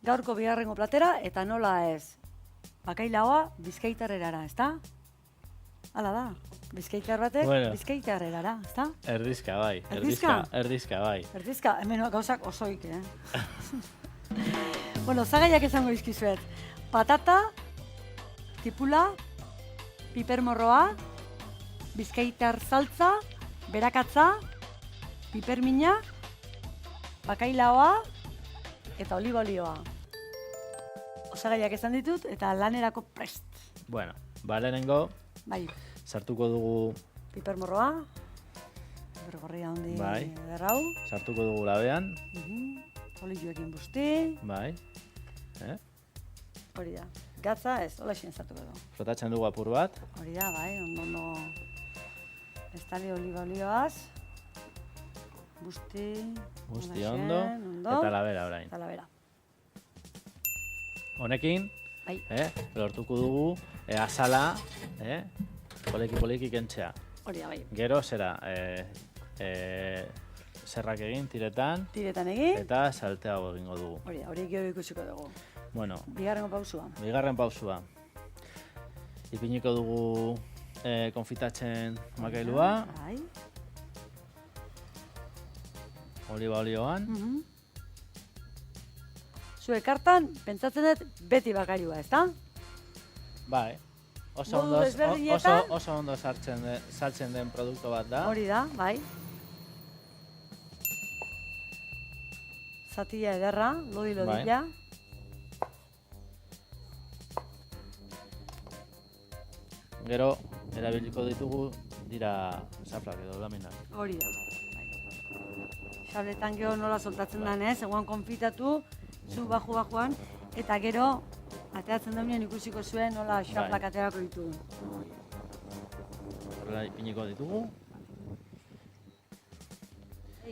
gaurko bigarrengo platera, eta nola ez. Bakailaoa bizkaitarrerara, ezta? Hala da. Bizkaitar batek, bizkaitarrerara, ezta? Erdizka bai, erdizka bai. Erdizka, hemen gauzak osoik, Bueno, zagaiak esango izkizuet. Patata, tipula, pipermorroa, bizkaitar saltza, berakatza, pipermina, bakailaoa eta oliba olioa. Osagaiak esan ditut eta lanerako prest. Bueno, lehenengo, Bai, sartuko dugu, pipermorroa, bergorria handi bai, derrau, sartuko dugu labean, olioekin busti, bai, hori da. Gatza ez, hola xin sartuko dugu. frotatzen dugu apur bat, Hori da, bai, ondo estali oliba olioaz, busti ondo, eta labera orain. Eta labera. Honekin, Bai. lortuko dugu, azala, poliki kentzea. Hori da, bai. Gero, zera, zerrak egin, tiretan, egin, eta salteago egingo dugu. hori da, hori gero ikusiko dugu. Bueno, Bigarrengo pausua. bigarren pausua. Ipiniko dugu konfitatzen makailua, Bai. oliba olioan, Zuek kartan, pentsatzen dut beti bakailua, ezta? bai. Modu desberdinetan? Oso ondo saltzen den produktu bat da. Hori da, bai. Zatia ederra, lodila. Gero, erabiliko ditugu dira zafrak edo laminak. Hori da, bai. Xabletan gero nola soltatzen den, eguan konfitatu, zu baju-bajuan, eta gero, ateatzen daunien ikusiko zuen nola xaflak aterako ditugu. Horrela ipiniko ditugu.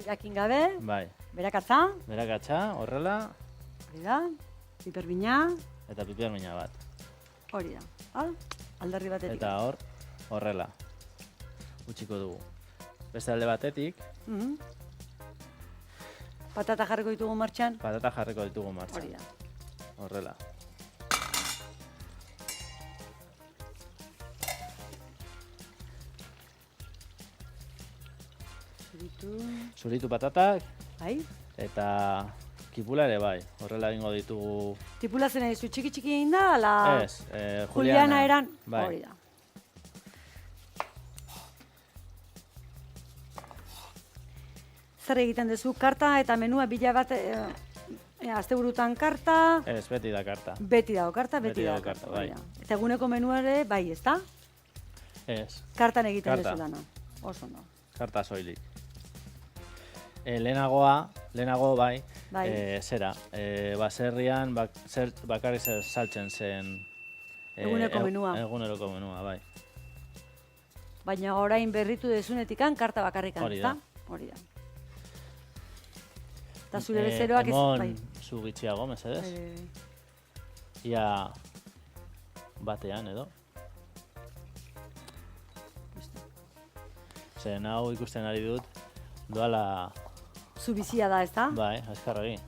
Jakin gabe, Bai, berakatza, berakatza, horrela, hori da, piperbina, eta pipermina bat. hori da, alderri batetik. Eta horrela, utziko dugu. Beste alde batetik, Patata jarriko ditugu martxan, patata jarriko ditugu martxan. hori da. Horrela. Zuritu patatak, Bai? eta kipula ere bai. Horrela egingo ditugu, Tipula zen edizu txiki egin da, ala ez, Juliana eran, bai. hori da. Zer egiten duzu, karta eta menua bila bat, asteburutan karta, Ez, beti da karta. beti dago karta, Beti beti dago dago karta, karta. hori bai. da. Eta eguneko menua ere, bai, ezta? Ez, Kartan egiten Karta. duzu dana. Oso ondo. karta soilik. Lehenago bai, Bai. zera, baserrian bakarrik saltzen zen Eguneko menua. Eguneroko menua, bai. Baina orain berritu dezunetikan karta bakarrikan, Hori ezta? da. Hori da. Eta zure bezeroak ez, Emon bai. zu gitxiago, mesedez? Bai. Ia batean edo. Zen hau ikusten ari dut, doala, Zu bizia da, ezta? bai, azkarregi.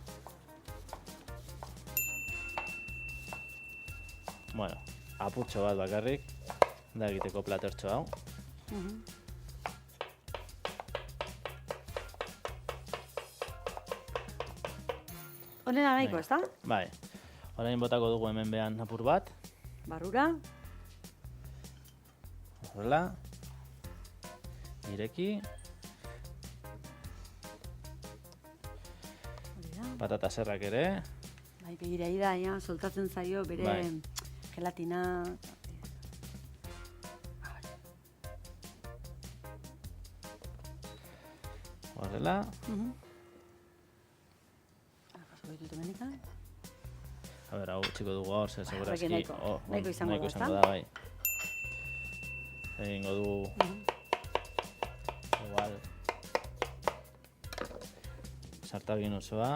Bueno, apurtxo bat bakarrik, da egiteko platertxo hau. Honena nahiko, ezta? Bai, orain botako dugu hemen behan apur bat, Barrura. horrela, ireki, Hori da. patata zerrak ere, Bai, begira ida, soltatzen zaio bere Bai. gelatina. horrela, Pasoko ditut hemenika. a ber, hau txiko dugu hor, ze segurazki, nahiko izango da, ezta? da, bai. Egingo dugu, igual, sartagin osoa,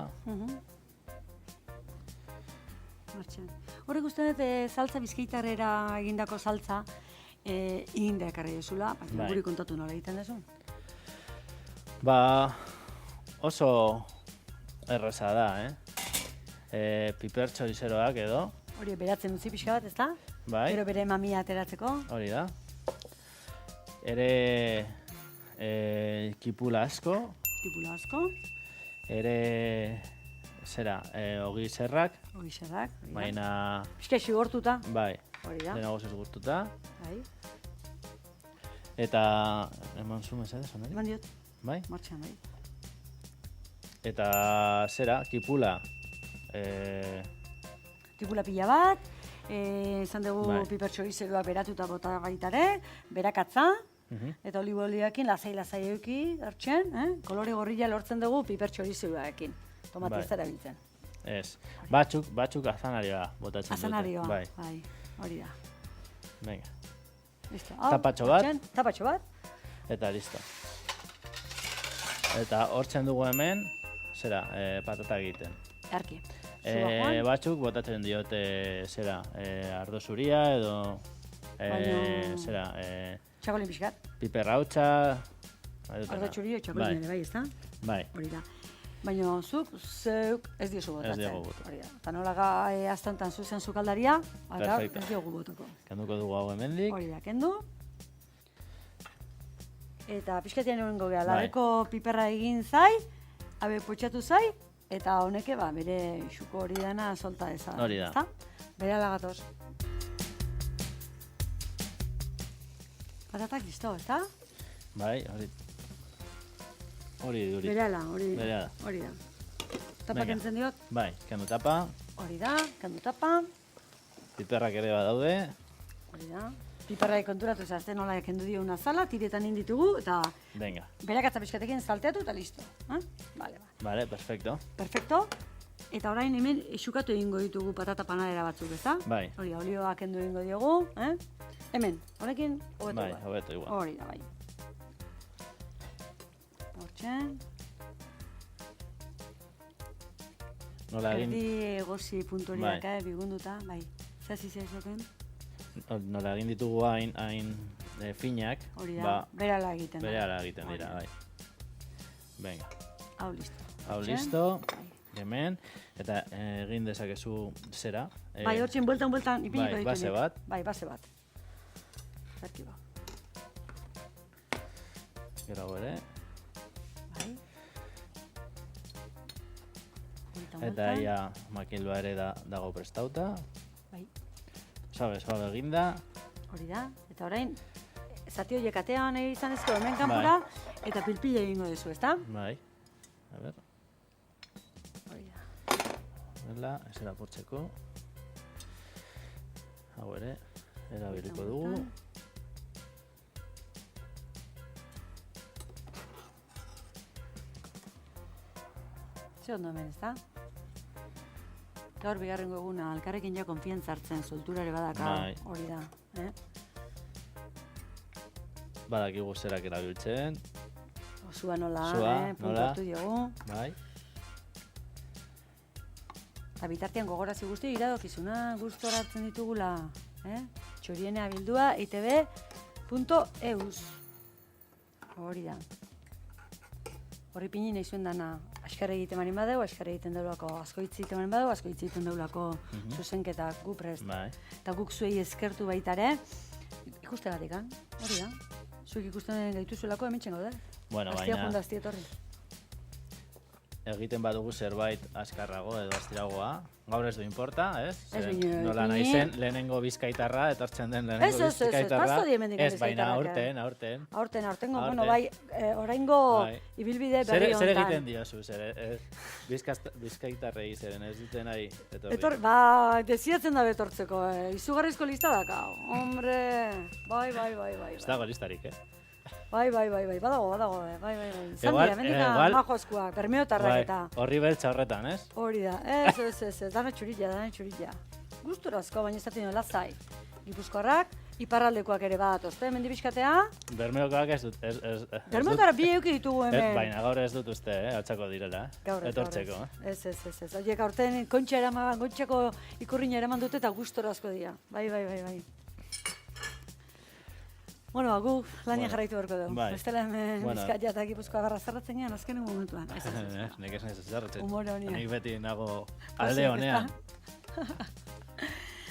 Martxan. Horrek uste dut saltza bizkaitarrera egindako saltza eginda ekarri duzula, baina Bai. guri kontatu nola egiten duzu. ba, oso erraza da, piper txorizeroak edo, Hori beratzen utzi pixka bat, ezta? bai, Gero bere mamia ateratzeko. hori da. Ere kipula asko, Tipula asko. ere ogi zerrak, Hori xerrak. baina, Pixka xigortuta. bai, Hori da. dena gozez gurtuta. Bai. Eta, eman zu mesedez, onari? Eman diot, Bai? martxan, bai. Eta kipula, Tipula pila bat, izan dugu Bai. piper txorizeroa beratuta bota baitare, berakatza, mhm, eta olibolioekin lasai euki hartzen, kolore gorrila lortzen dugu piper txorizeroarekin. Tomate Bai. ez erabiltzen. ez. Batzuk azanarioa botatzen dute. Azanarioa, Bai, bai, hori da. venga. Listo. Tapatxo bat. Tapatxo bat. Eta listo. Eta hortzen dugu hemen, patata egiten. Arki. Zua, Juan. Batzuk botatzen diote, ardo zuria edo, Baina- Txakolin pixkat. piper hautsa. Ardo txurio txakolin ere, bai, ezta? Bai, Hori da. Baina zeuk ez diozu botatzen. Ez diogu botatu. Hori da. Eta nola aztontan zuzen zukaldaria, eta Perfecto. ez diogu botako. kenduko dugu hau hemendik. Hori da, kendu. Eta pixkatian egongo geha, Bai. labeko piperra egin zai, abe potxatu zai, eta honeke bere xuko hori dena solta ezan. Hori da. Ezta? Bere alagatoz. Patatak listo, ezta? Bai, hori duri. Berehala, hori Berehala. hori da. Tapa Venga. kentzen diot, Bai, kendu tapa, hori da, kendu tapa, piperrak ere badaude. hori da. Piperrai konturatu zazte nola kendu dio una sala, tiretan inditugu, eta Venga, berakatza pixkatekin salteatu eta listo. Vale, ba. vale, perfecto. Perfecto. Eta orain hemen xukatu egingo ditugu patata panadera batzuk, ezta? Bai. Hori, olioa kendu egingo diogu, Hemen, honekin, hobeto Bai, igual. hobeto igual. Hori da, bai. Hortxe. Nola egin, Erdi gozi puntuariak, Bai. bigunduta, bai. Zazi zaizoken, nola egin ditugu hain finak, hori da, ba, berala egiten da. berehala egiten Hori dira, da. bai. Venga, Hau listo. hau Hortxe. listo, Bai. hemen, eta egin dezakezu zera. Bai, hortzen bueltan ipiniko bai, ditu. base nik. bat. Bai, base bat. Zerki ba. Gero hau ere, Bai. Bueltan, eta bueltan. ia makildua ere dago prestauta. Bai, Suave eginda. hori da. Eta orain, zati horiek atean izan ezko hemen kanpora, eta pilpila egingo duzu, ezta? Bai. A ber, Hori da. dela, ez erapurtzeko. Hau ere, erabiliko dugu. Bueltan. Ze ondo hemen, ezta? Gaur bigarrengo eguna, alkarrekin ja konfiantza hartzen, solturare badaka, Bai. hori da. Badakigu zerak erabiltzen. Osua nola, Sua, puntuatu diogu. Bai. Eta bitartean gogorazi guzti iradokizuna gustora hartzen ditugula. Txorienea bildua itb.eus. Hori da. Horri pini nahi zuen dana. Askar egiten marin badeu, askar egiten deulako askoitzi egiten marin badeu, askoitzi egiten deulako zuzenketak gu prest. Bai. Eta guk zuei eskertu baitare, ikuste gatikan, hori da. Zuek ikusten gaituzuelako hemen gaude. Bueno, Aztia baina junda, aztia etorri. egiten badugu zerbait azkarrago edo astiragoa. Gaur ez du importa, ez? Ez Ze bine, nola bine. nahi zen, lehenengo bizkaitarra, etortzen den lehenengo Ez, bizkaitarra. pasto die hemendik Ez, baina bizkaitarrak, aurten. Aurtengo, Aurten. bueno, bai, oraingo Bai. ibilbide Zer berri honetan. egiten diozu, bizkaitarrei zeren ez dute nahi etorri. Desiatzen da betortzeko, izugarrizko lista daka. Hombre, bai. Ez dago listarik, Bai, badago, bai. Zandia, Igual, mendika igual- majo eskuak, bermeotarrak Bai, eta. horri beltza horretan, ez? Hori da, ez, dana txurilla. Gusturazko, baina ez da lasai. Gipuzkoarrak, iparraldekoak ere badatoz, hemen dibizkatea. Bermeokoak ez dut. Bermeotara bi euki ditugu hemen. Baina gaur ez dut uste, atzako direla, Gaur ez, etortzeko. Ez. Horiek aurten kontxako ikurriña eraman dute eta gustorazko dira. Bai. Bueno, gu lania Bueno, jarraitu beharko dugu. bai. Bestela hemen Bueno. Bizkaia eta Gipuzkoa garra zerratzen gean azkenen momentuan. Ez, Nik ez naiz zerretzen. Humore honia. Nik beti nago Pozik, alde honean.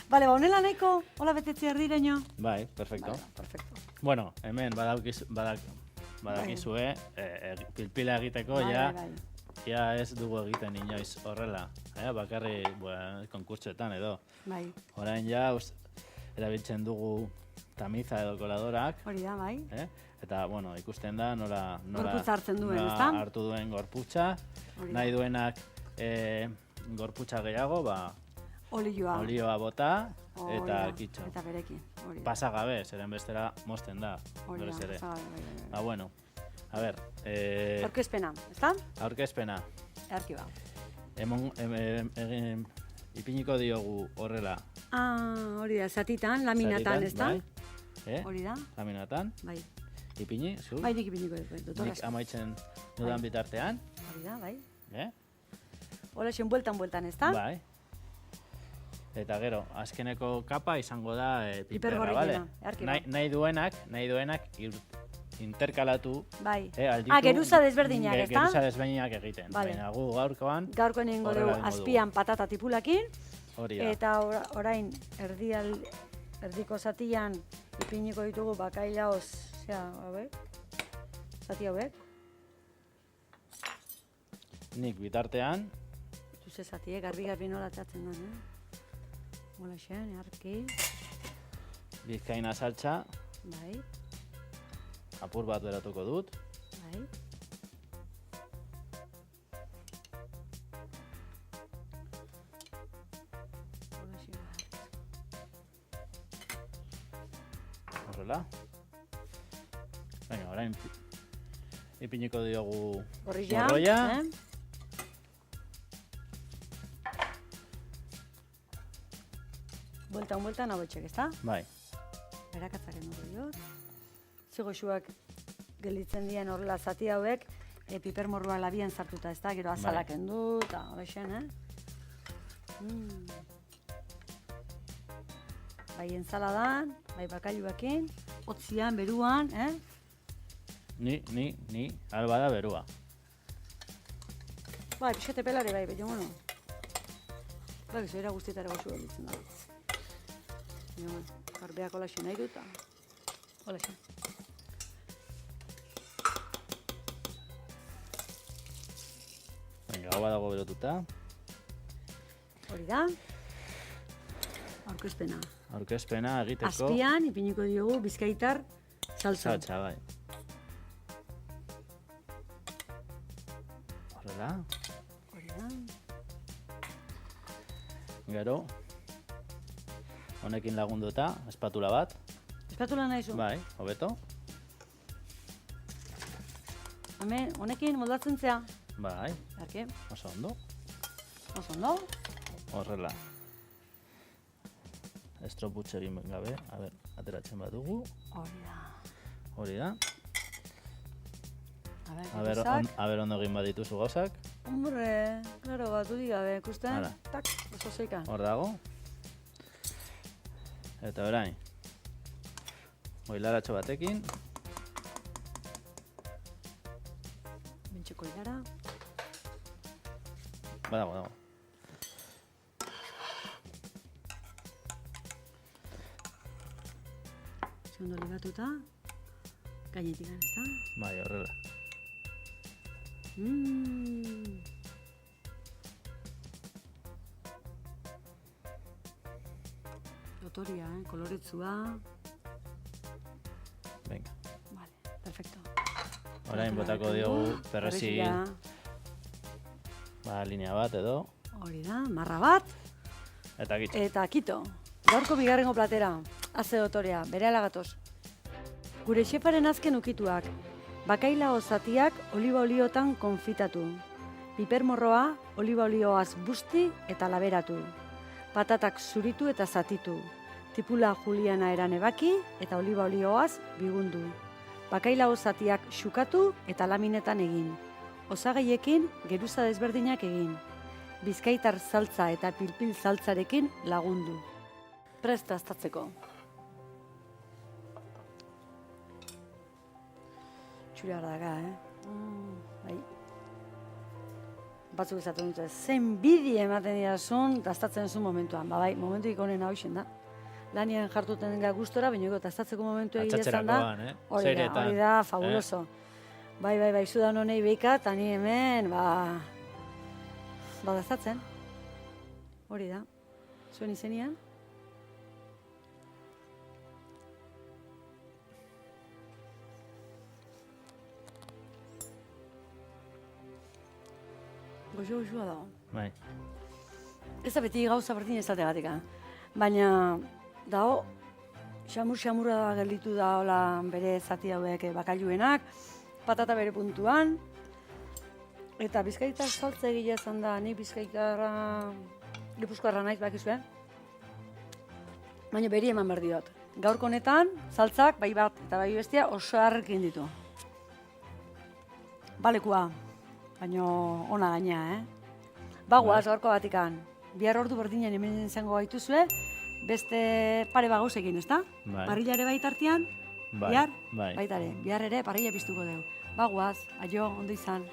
Bale, ba, honela nahiko, hola betetzi erdiraino. Bai, perfecto. Vale, perfecto. Bueno, hemen badakizue, pilpila egiteko, Bai, ja, bai. ja ez dugu egiten inoiz horrela. Bakarri konkurtsoetan edo. Bai, Orain ja, erabiltzen dugu tamiza edo koladorak, hori da, bai. eta, bueno, ikusten da nola Gorputza hartzen duen, nola ezta? hartu duen gorputza, Hori da. nahi duenak gorputza gehiago, Olioa. olioa bota, Hori eta da, kitxo. Eta berekin, hori da. Pasa gabe, zeren bestera mozten da, Hori berez da, ere. pasa gabe, bai. Ba, bueno, a ber, Aurkezpena, ezta? aurkezpena, Earki ba. ipiniko diogu horrela. Hori da, zatitan, laminatan, ezta? Bai, Hori da, laminatan, bai. ipini, zu, Bai, nik ipiniko dut, doktora. nik amaitzen dudan Bai. bitartean, Hori da, bai. eh? Hola, bueltan, ezta? Bai. Eta gero, azkeneko kapa izango da piperra, Pipergorriena, bale? earki ba. Nahi duenak interkalatu, Bai. alditu, Geruza desberdinak, ezta? Geruza desberdinak egiten. Bale. Baina gu gaurkoan, Gaurkoen egingo Horrela dugu egingo dugu. azpian patata tipulakin, hori da. eta orain erdiko zatian ipiniko ditugu bakailaoz, zati hauek, Nik bitartean, zuze zatiek, garbi nola ateratzen den, Hola xen, earki, bizkaina saltza, bai, apur bat beratuko dut. bai. Hola xen, Horrela. Venga, orain ipiniko diogu gorrilla, morroia. Bueltan hauetxek, ezta? Bai, Berakatzaren hori dut. Zigoxuak gelditzen dien horrela zati hauek, pipermorrua labian sartuta, ezta? Gero azalak endu, eta horrexen, Bai ensaladan, bai bakailuekin, hotzian, beruan, ni, alba da berua. Bai, pixkate pelare bai, baina, bueno. Bai, zoera guztietara goxu gelditzen da. Baina, bueno, garbeak holaxe nahi dut, holaxe. Venga, hau badago berotuta. Hori da. Aurkezpena. Aurkezpena egiteko. Azpian, ipiniko diogu, bizkaitar saltza. Saltza, bai. Horrela. Hori da. Gero, honekin lagunduta, espatula bat. Espatula nahi zu? Bai, hobeto. Hemen, honekin moldatzen zea. Bai, Arke, oso ondo. oso ondo. Horrela. Estroputxe egin gabe, a ber, ateratzen badugu. Hori da. Hori da. A ber, A ber ondo egin badituzu gauzak. Hombre, klaro, batu digabe, ikusten? Hala. Tak, oso zeika. Hor dago. Eta orain. Oilaratxo batekin. Bentxeko ilara. Badago. Segundo ligatuta. Gainetik ez da? Bai, horrela. Lotoria, koloretsua. Venga. Vale, perfecto. Orain botako diogu perresi linea bat edo. Hori da, marra bat. Eta gitxo. Eta kito. Gaurko bigarrengo platera. Aze dotorea, bere gatoz. Gure xefaren azken ukituak. Bakailao zatiak oliba oliotan konfitatu. Pipermorroa oliba olioaz busti eta laberatu. Patatak zuritu eta zatitu. Tipula juliana eran ebaki eta oliba olioaz bigundu. Bakailao zatiak xukatu eta laminetan egin. Osagaiekin geruza desberdinak egin. Bizkaitar saltza eta pilpil saltzarekin lagundu. Presta aztatzeko. Txuriak daka, bai. Batzuk esaten dute, zen bidi ematen didazun, dastatzen zuen momentuan. Ba, bai, momentuik onena hoxen da. Lanian jartuten denga gustora, baina dastatzeko momentu egizan da. Hori da, fabuloso. Bai, zudan honei behikat, ani hemen, ba, dastatzen. Hori da. Zuen izenian? Goxo-goxoa dago. Bai. Ez da beti gauza berdin ezategatik, baina dago, xamur-xamurra gelditu da hola bere zati hauek bakailuenak, patata bere puntuan, eta Bizkaitar saltza egile izan da, ni Bizkaitarra, Gipuzkoarra naiz bakizue, baina beri eman behar diot. Gaurko honetan, saltzak, bai bat eta bai bestia, oso harrekin ditu. Balekua. Baina ona gaina, Bagoaz, gaurko batikan. Bihar ordu berdinen hemen izango gaituzue, beste pare bagauzekin, ezta? Bai. Parrillare baitartian, Bai. bihar? Bai. Baitare, bihar ere parrilla piztuko dugu. Bagoaz, aio, ondo izan.